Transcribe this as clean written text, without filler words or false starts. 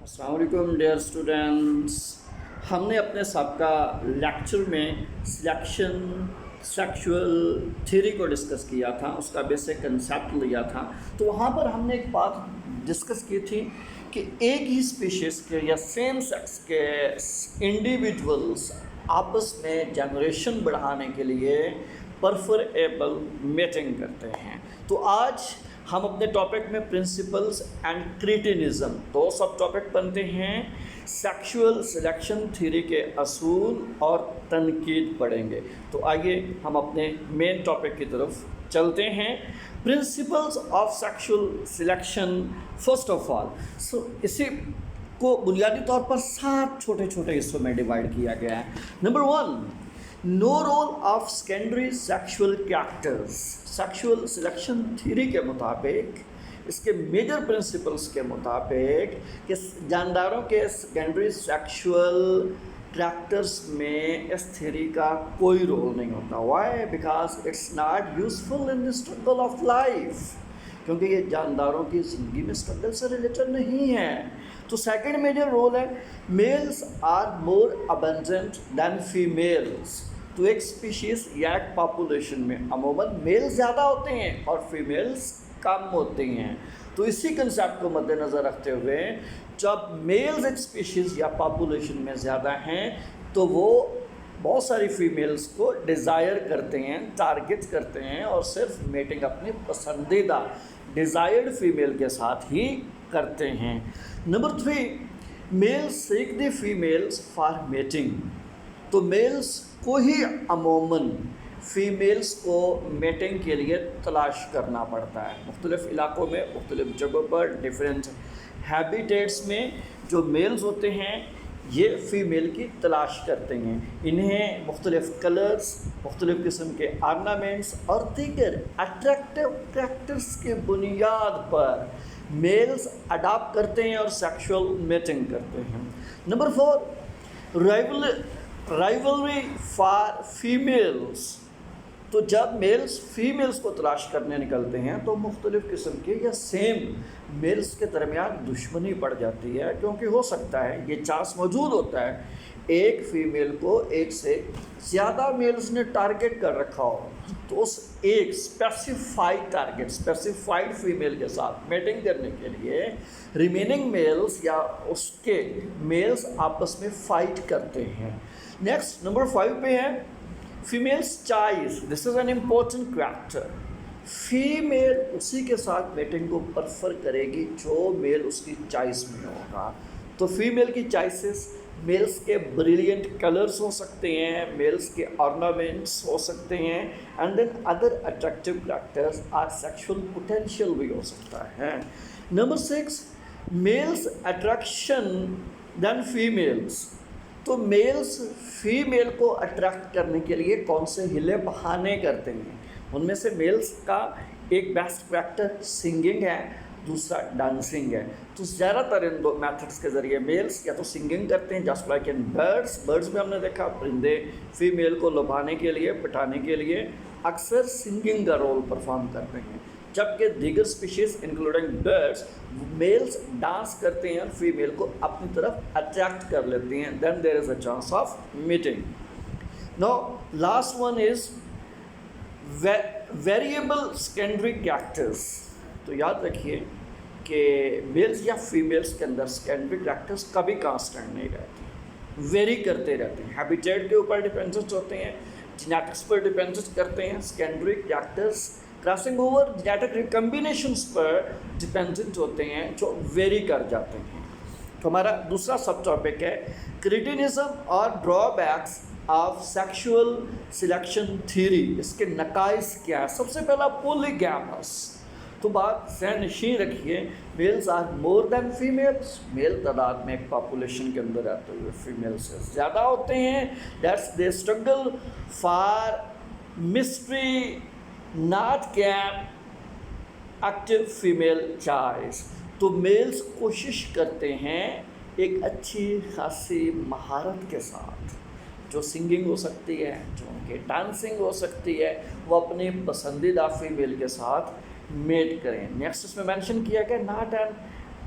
السلام علیکم dear students. ہم نے اپنے سابقہ لیکچر میں سیکشول تھیوری کو ڈسکس کیا تھا، اس کا بیسک کنسیپٹ لیا تھا. تو وہاں پر ہم نے ایک بات ڈسکس کی تھی کہ ایک ہی اسپیشیز کے یا سیم سیکس کے انڈیویجولس آپس میں جنریشن بڑھانے کے لیے پرفریبل میٹنگ کرتے ہیں. تو آج ہم اپنے ٹاپک میں پرنسپلز اینڈ کریٹینزم دو سب ٹاپک بنتے ہیں. سیکشول سلیکشن تھیوری کے اصول اور تنقید پڑھیں گے. تو آئیے ہم اپنے مین ٹاپک کی طرف چلتے ہیں. Principles of sexual selection. First of all اسی کو بنیادی طور پر 7 چھوٹے چھوٹے حصوں میں ڈیوائڈ کیا گیا ہے. Number 1، no role of secondary sexual characters. Sexual selection theory کے مطابق، اس کے میجر پرنسپلز کے مطابق، کہ جانداروں کے سیکنڈری سیکشول کریکٹرز میں اس تھیوری کا کوئی رول نہیں ہوتا. Why? Because it's not useful in the struggle of life. کیونکہ یہ جانداروں کی زندگی میں اسٹرگل سے ریلیٹڈ نہیں ہے. تو سیکنڈ میجر رول ہے، males are more abundant than females. تو ایک اسپیشیز یا ایک پاپولیشن میں عموماً میل زیادہ ہوتے ہیں اور فیمیلز کم ہوتے ہیں. تو اسی کنسیپٹ کو مد نظر رکھتے ہوئے جب میلز ایک اسپیشیز یا پاپولیشن میں زیادہ ہیں تو وہ بہت ساری فیمیلز کو ڈیزائر کرتے ہیں، ٹارگٹ کرتے ہیں، اور صرف میٹنگ اپنی پسندیدہ ڈیزائرڈ فیمیل کے ساتھ ہی کرتے ہیں. Number 3، males seek the females for mating. تو میلز کو ہی عموماً فیمیلز کو میٹنگ کے لیے تلاش کرنا پڑتا ہے. مختلف علاقوں میں، مختلف جگہوں پر، ڈیفرنٹ ہیبیٹیٹس میں جو میلز ہوتے ہیں یہ فیمیل کی تلاش کرتے ہیں. انہیں مختلف کلرز، مختلف قسم کے آرنامنٹس اور دیگر اٹریکٹیو کریکٹرز کے بنیاد پر میلز اڈاپٹ کرتے ہیں اور سیکشول میٹنگ کرتے ہیں. Number 4، rivalry for females. تو جب میلز فیمیلز کو تلاش کرنے نکلتے ہیں تو مختلف قسم کے یا سیم میلز کے درمیان دشمنی پڑ جاتی ہے. کیونکہ ہو سکتا ہے، یہ چانس موجود ہوتا ہے، ایک فیمیل کو ایک سے زیادہ میلز نے ٹارگٹ کر رکھا ہو. تو اس ایک اسپیسیفائڈ فیمیل کے ساتھ میٹنگ کرنے کے لیے ریمیننگ میلز یا اس کے میلز آپس میں فائٹ کرتے ہیں. نیکسٹ نمبر 5 پہ ہے females choice. This is an important character. Female اسی کے ساتھ میٹنگ کو پریفر کرے گی جو میل اس کی چوائس میں ہوگا. تو فیمیل کی چوائسز میلز کے بریلینٹ کلرز ہو سکتے ہیں، میلز کے آرنامنٹس ہو سکتے ہیں، and then other attractive characters اور سیکشول پوٹینشیل بھی ہو سکتا ہے. Number 6، males attraction than females. تو میلز فیمیل کو اٹریکٹ کرنے کے لیے کون سے ہیلے بہانے کرتے ہیں؟ ان میں سے میلز کا ایک بیسٹ کریکٹر سنگنگ ہے، دوسرا ڈانسنگ ہے. تو زیادہ تر ان دو میتھڈس کے ذریعے میلز یا تو سنگنگ کرتے ہیں، جسٹ لائک ان برڈس میں ہم نے دیکھا پرندے فیمیل کو لبھانے کے لیے، پٹانے کے لیے اکثر سنگنگ کا رول پرفارم کرتے ہیں. جبکہ دیگر species including birds males dance کرتے ہیں اور فیمیل کو اپنی طرف اٹریکٹ کر لیتے ہیں. Then there is a chance of mating. Now last one is variable secondary characters. تو یاد رکھیے کہ میلز یا فیمیلز کے اندر سیکنڈری کریکٹرز کبھی کانسٹنٹ نہیں رہتے، ویری کرتے رہتے ہیں. ہیبیٹیٹ کے اوپر ڈیپینڈنٹ ہوتے ہیں، جینیٹکس پر ڈیپینڈنٹ کرتے ہیں. Secondary characters crossing over genetic recombinations پر ڈیپینڈنٹ ہوتے ہیں جو ویری کر جاتے ہیں. تو ہمارا دوسرا سب ٹاپک ہے کریٹینزم اور drawbacks of sexual selection theory. اس کے نقائص کیا ہے؟ سب سے پہلا پولیگیمس. تو بات ذہن نشین رکھیے، males are more than females. Male تعداد میں ایک پاپولیشن کے اندر رہتے ہوئے فیمیل سے زیادہ ہوتے ہیں. That's they struggle for mystery not keep active female choice. تو میلز کوشش کرتے ہیں ایک اچھی خاصی مہارت کے ساتھ، جو سنگنگ ہو سکتی ہے، جو ان کی ڈانسنگ ہو سکتی ہے، وہ اپنی پسندیدہ فیمیل کے ساتھ میٹ کریں. نیکسٹ اس میں مینشن کیا کہ ناٹ این